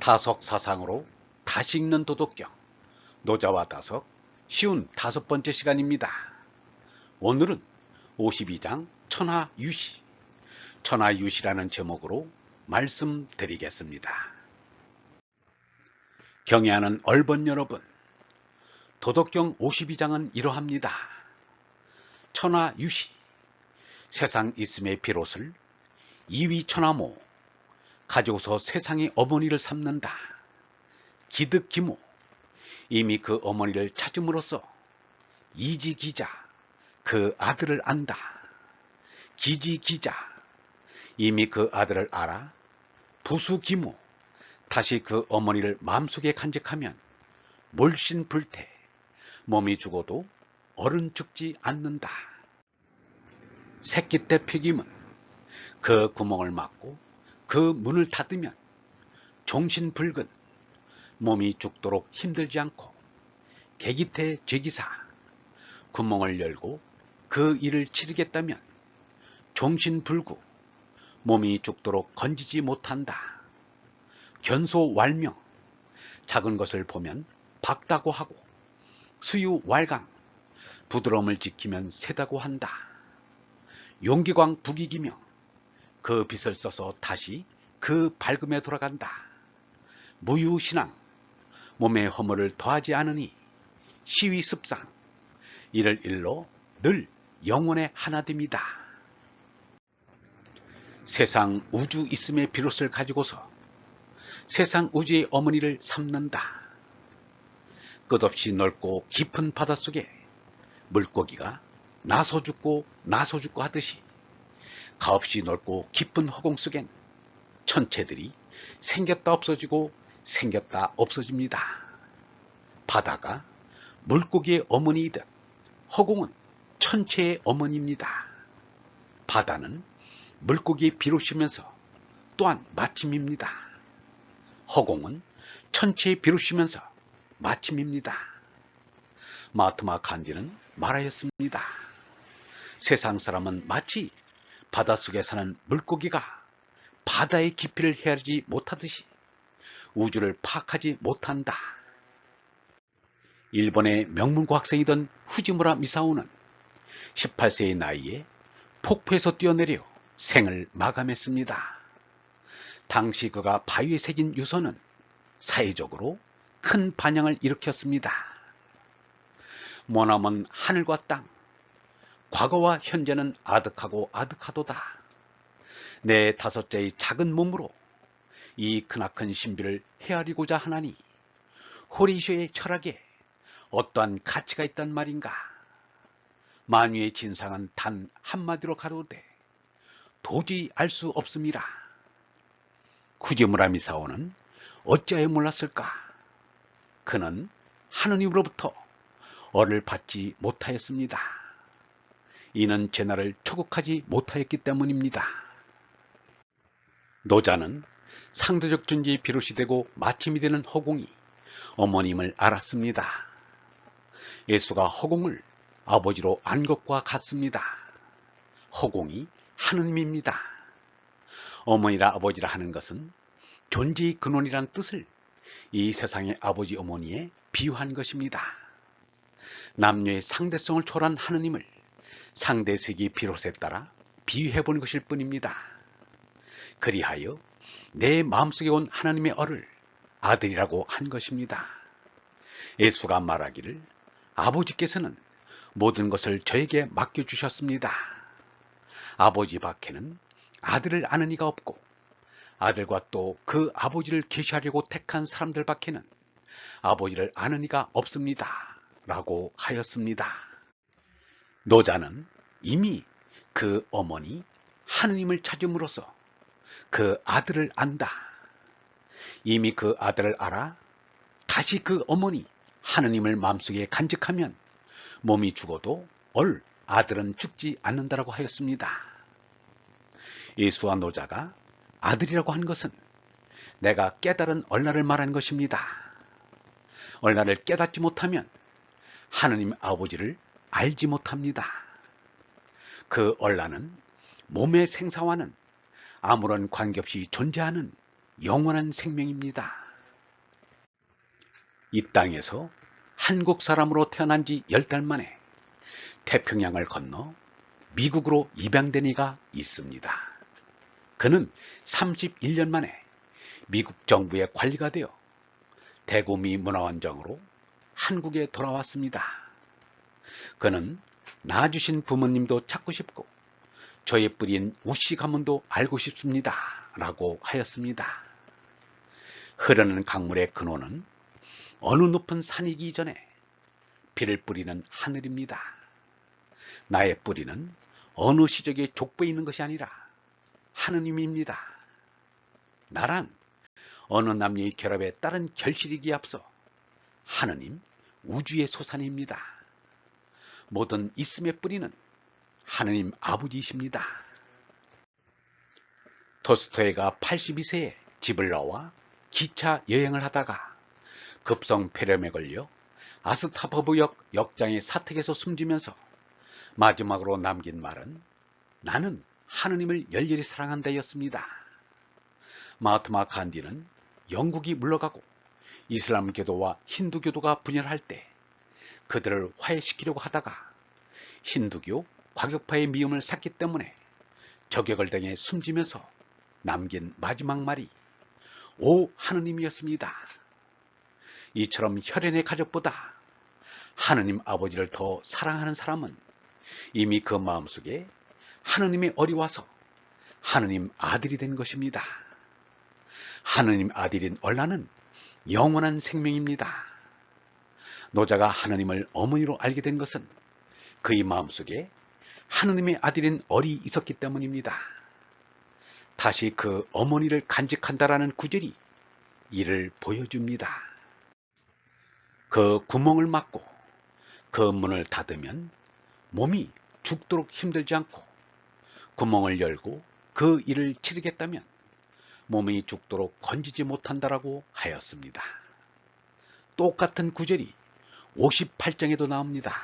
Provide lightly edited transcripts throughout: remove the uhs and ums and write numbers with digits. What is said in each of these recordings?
다석 사상으로 다시 읽는 도덕경, 노자와 다석 쉬운 5번째 시간입니다. 오늘은 52장 천하유시, 천하유시라는 제목으로 말씀드리겠습니다. 경애하는 얼번 여러분, 도덕경 52장은 이러합니다. 천하유시, 세상 있음의 비롯을 이위천하모, 가지고서 세상의 어머니를 삼는다. 기득기모, 이미 그 어머니를 찾음으로써 이지기자, 그 아들을 안다. 기지기자, 이미 그 아들을 알아. 부수기모, 다시 그 어머니를 마음속에 간직하면 몰신불태, 몸이 죽어도 어른 죽지 않는다. 새끼 때 폐기문, 그 구멍을 막고 그 문을 닫으면 종신불근, 몸이 죽도록 힘들지 않고 개기태 죄기사, 구멍을 열고 그 일을 치르겠다면 종신불구, 몸이 죽도록 건지지 못한다. 견소왈명, 작은 것을 보면 박다고 하고 수유왈강, 부드러움을 지키면 세다고 한다. 용기광 부기기명, 그 빛을 써서 다시 그 밝음에 돌아간다. 무유신앙, 몸의 허물을 더하지 않으니 시위습상, 이를 일로 늘 영혼의 하나됨이다. 세상 우주 있음의 비롯을 가지고서 세상 우주의 어머니를 삼는다. 끝없이 넓고 깊은 바닷속에 물고기가 나서 죽고 하듯이 가없이 넓고 깊은 허공 속엔 천체들이 생겼다 없어지고 생겼다 없어집니다. 바다가 물고기의 어머니이듯 허공은 천체의 어머니입니다. 바다는 물고기의 비롯이면서 또한 마침입니다. 허공은 천체의 비롯이면서 마침입니다. 마하트마 간디는 말하였습니다. 세상 사람은 마치 바닷속에 사는 물고기가 바다의 깊이를 헤아리지 못하듯이 우주를 파악하지 못한다. 일본의 명문고학생이던 후지무라 미사오는 18세의 나이에 폭포에서 뛰어내려 생을 마감했습니다. 당시 그가 바위에 새긴 유서는 사회적으로 큰 반향을 일으켰습니다. 머나먼 하늘과 땅, 과거와 현재는 아득하고 아득하도다. 내 5자의 작은 몸으로 이 크나큰 신비를 헤아리고자 하나니 호리쇼의 철학에 어떠한 가치가 있단 말인가. 만유의 진상은 단 한마디로 가로되 도저히 알 수 없음이라. 후지무라 미사오는 어찌하여 몰랐을까? 그는 하느님으로부터 어를 받지 못하였습니다. 이는 제나를 초국하지 못하였기 때문입니다. 노자는 상대적 존재의 비롯이 되고 마침이 되는 허공이 어머님을 알았습니다. 예수가 허공을 아버지로 안 것과 같습니다. 허공이 하느님입니다. 어머니라 아버지라 하는 것은 존재의 근원이란 뜻을 이 세상의 아버지 어머니에 비유한 것입니다. 남녀의 상대성을 초월한 하느님을 상대색이 비롯에 따라 비유해본 것일 뿐입니다. 그리하여 내 마음속에 온 하나님의 어를 아들이라고 한 것입니다. 예수가 말하기를 아버지께서는 모든 것을 저에게 맡겨주셨습니다. 아버지 밖에는 아들을 아는 이가 없고 아들과 또 그 아버지를 계시하려고 택한 사람들 밖에는 아버지를 아는 이가 없습니다. 라고 하였습니다. 노자는 이미 그 어머니 하느님을 찾음으로써 그 아들을 안다. 이미 그 아들을 알아 다시 그 어머니 하느님을 마음속에 간직하면 몸이 죽어도 아들은 죽지 않는다라고 하였습니다. 예수와 노자가 아들이라고 한 것은 내가 깨달은 얼라를 말한 것입니다. 얼라를 깨닫지 못하면 하느님 아버지를 알지 못합니다. 그 얼라는 몸의 생사와는 아무런 관계없이 존재하는 영원한 생명입니다. 이 땅에서 한국 사람으로 태어난 지 10달 만에 태평양을 건너 미국으로 입양된 이가 있습니다. 그는 31년 만에 미국 정부의 관리가 되어 대구미 문화원장으로 한국에 돌아왔습니다. 그는 낳아주신 부모님도 찾고 싶고 저의 뿌리인 우씨 가문도 알고 싶습니다. 라고 하였습니다. 흐르는 강물의 근원은 어느 높은 산이기 전에 비를 뿌리는 하늘입니다. 나의 뿌리는 어느 시적에 족보에 있는 것이 아니라 하느님입니다. 나란 어느 남녀의 결합에 따른 결실이기에 앞서 하느님, 우주의 소산입니다. 모든 있음의 뿌리는 하느님 아버지이십니다. 톨스토이가 82세에 집을 나와 기차 여행을 하다가 급성 폐렴에 걸려 아스타포브역 역장의 사택에서 숨지면서 마지막으로 남긴 말은 나는 하느님을 열렬히 사랑한다였습니다. 마하트마 간디는 영국이 물러가고 이슬람교도와 힌두교도가 분열할 때 그들을 화해시키려고 하다가 힌두교 과격파의 미움을 샀기 때문에 저격을 당해 숨지면서 남긴 마지막 말이 오 하느님이었습니다. 이처럼 혈연의 가족보다 하느님 아버지를 더 사랑하는 사람은 이미 그 마음속에 하느님의 어리 와서 하느님 아들이 된 것입니다. 하느님 아들인 얼라는 영원한 생명입니다. 노자가 하느님을 어머니로 알게 된 것은 그의 마음속에 하느님의 아들인 얼이 있었기 때문입니다. 다시 그 어머니를 간직한다라는 구절이 이를 보여줍니다. 그 구멍을 막고 그 문을 닫으면 몸이 죽도록 힘들지 않고 구멍을 열고 그 일을 치르겠다면 몸이 죽도록 건지지 못한다라고 하였습니다. 똑같은 구절이 58장에도 나옵니다.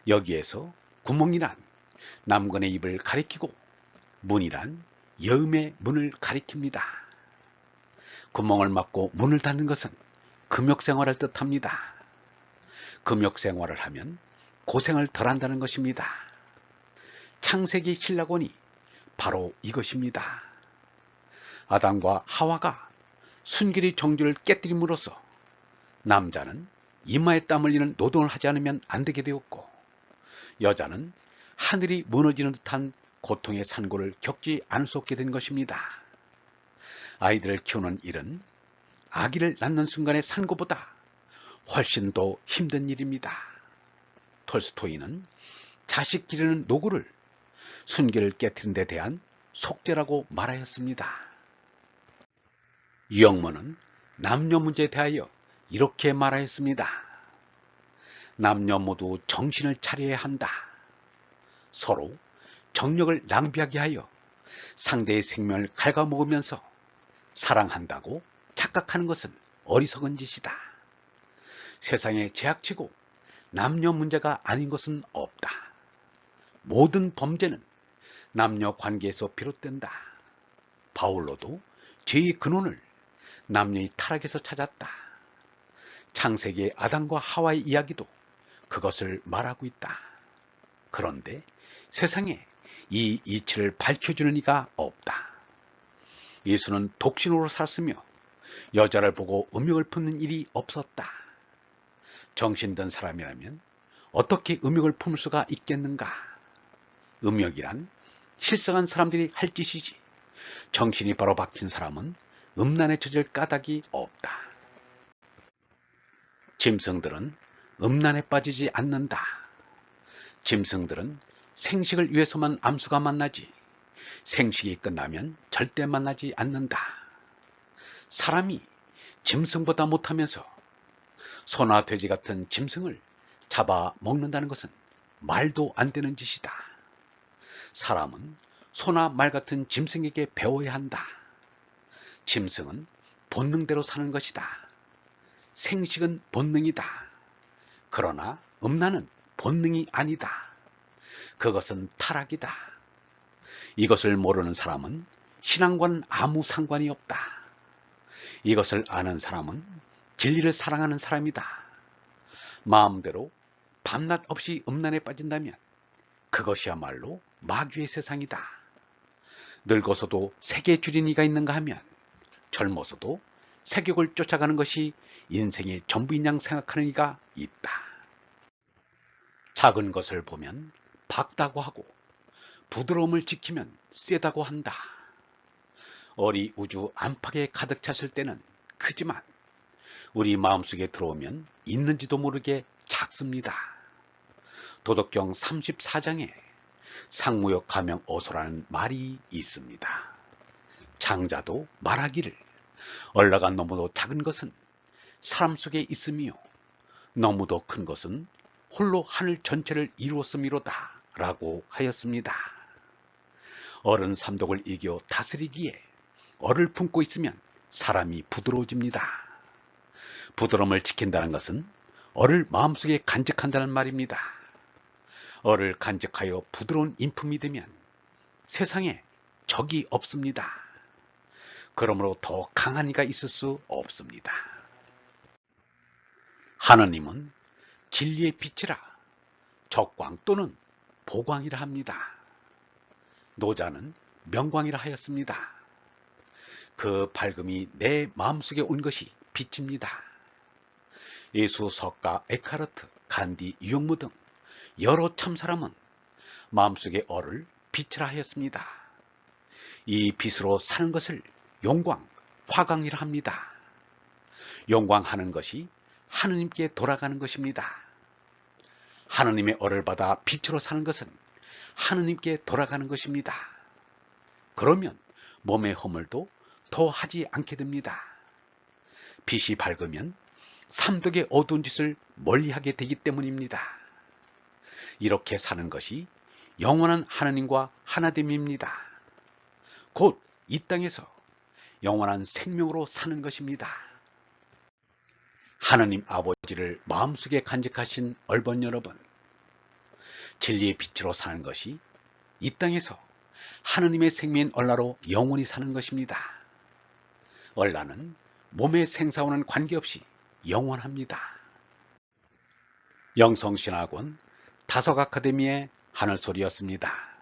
여기에서 구멍이란 남건의 입을 가리키고 문이란 여음의 문을 가리킵니다. 구멍을 막고 문을 닫는 것은 금욕생활을 뜻합니다. 금욕생활을 하면 고생을 덜 한다는 것입니다. 창세기 신라권이 바로 이것입니다. 아담과 하와가 순결의 정주를 깨뜨림으로써 남자는 이마에 땀 흘리는 노동을 하지 않으면 안 되게 되었고 여자는 하늘이 무너지는 듯한 고통의 산고를 겪지 않을 수 없게 된 것입니다. 아이들을 키우는 일은 아기를 낳는 순간의 산고보다 훨씬 더 힘든 일입니다. 톨스토이는 자식 기르는 노고를 순결을 깨뜨린 데 대한 속죄라고 말하였습니다. 유영모는 남녀 문제에 대하여 이렇게 말하였습니다. 남녀 모두 정신을 차려야 한다. 서로 정력을 낭비하게 하여 상대의 생명을 갉아먹으면서 사랑한다고 착각하는 것은 어리석은 짓이다. 세상에 제약치고 남녀 문제가 아닌 것은 없다. 모든 범죄는 남녀 관계에서 비롯된다. 바울로도 죄의 근원을 남녀의 타락에서 찾았다. 창세기의 아담과 하와의 이야기도 그것을 말하고 있다. 그런데 세상에 이 이치를 밝혀주는 이가 없다. 예수는 독신으로 살았으며 여자를 보고 음욕을 품는 일이 없었다. 정신든 사람이라면 어떻게 음욕을 품을 수가 있겠는가? 음욕이란 실성한 사람들이 할 짓이지 정신이 바로 박힌 사람은 음란에 젖을 까닭이 없다. 짐승들은 음란에 빠지지 않는다. 짐승들은 생식을 위해서만 암수가 만나지 생식이 끝나면 절대 만나지 않는다. 사람이 짐승보다 못하면서 소나 돼지 같은 짐승을 잡아 먹는다는 것은 말도 안 되는 짓이다. 사람은 소나 말 같은 짐승에게 배워야 한다. 짐승은 본능대로 사는 것이다. 생식은 본능이다. 그러나 음란은 본능이 아니다. 그것은 타락이다. 이것을 모르는 사람은 신앙과는 아무 상관이 없다. 이것을 아는 사람은 진리를 사랑하는 사람이다. 마음대로 밤낮 없이 음란에 빠진다면 그것이야말로 마귀의 세상이다. 늙어서도 세계 주린이가 있는가 하면 젊어서도 세격을 쫓아가는 것이 인생의 전부인 양 생각하는 이가 있다. 작은 것을 보면 박다고 하고 부드러움을 지키면 세다고 한다. 어리 우주 안팎에 가득 찼을 때는 크지만 우리 마음속에 들어오면 있는지도 모르게 작습니다. 도덕경 34장에 상무역 가명 어소라는 말이 있습니다. 장자도 말하기를 얼라가 너무도 작은 것은 사람 속에 있으며 너무도 큰 것은 홀로 하늘 전체를 이루었음이로다 라고 하였습니다. 어른 삼독을 이겨 다스리기에 어를 품고 있으면 사람이 부드러워집니다. 부드러움을 지킨다는 것은 어를 마음속에 간직한다는 말입니다. 어를 간직하여 부드러운 인품이 되면 세상에 적이 없습니다. 그러므로 더 강한 이가 있을 수 없습니다. 하느님은 진리의 빛이라 적광 또는 보광이라 합니다. 노자는 명광이라 하였습니다. 그 밝음이 내 마음속에 온 것이 빛입니다. 예수, 석가, 에카르트, 간디, 유영무 등 여러 참사람은 마음속의 어를 빛이라 하였습니다. 이 빛으로 사는 것을 용광, 화광이라 합니다. 용광하는 것이 하느님께 돌아가는 것입니다. 하느님의 어를 받아 빛으로 사는 것은 하느님께 돌아가는 것입니다. 그러면 몸의 허물도 더 하지 않게 됩니다. 빛이 밝으면 삼독의 어두운 짓을 멀리하게 되기 때문입니다. 이렇게 사는 것이 영원한 하느님과 하나됨입니다. 곧 이 땅에서 영원한 생명으로 사는 것입니다. 하느님 아버지를 마음속에 간직하신 얼번 여러분, 진리의 빛으로 사는 것이 이 땅에서 하느님의 생명인 얼라로 영원히 사는 것입니다. 얼라는 몸의 생사와는 관계없이 영원합니다. 영성신학원 다석아카데미의 하늘소리였습니다.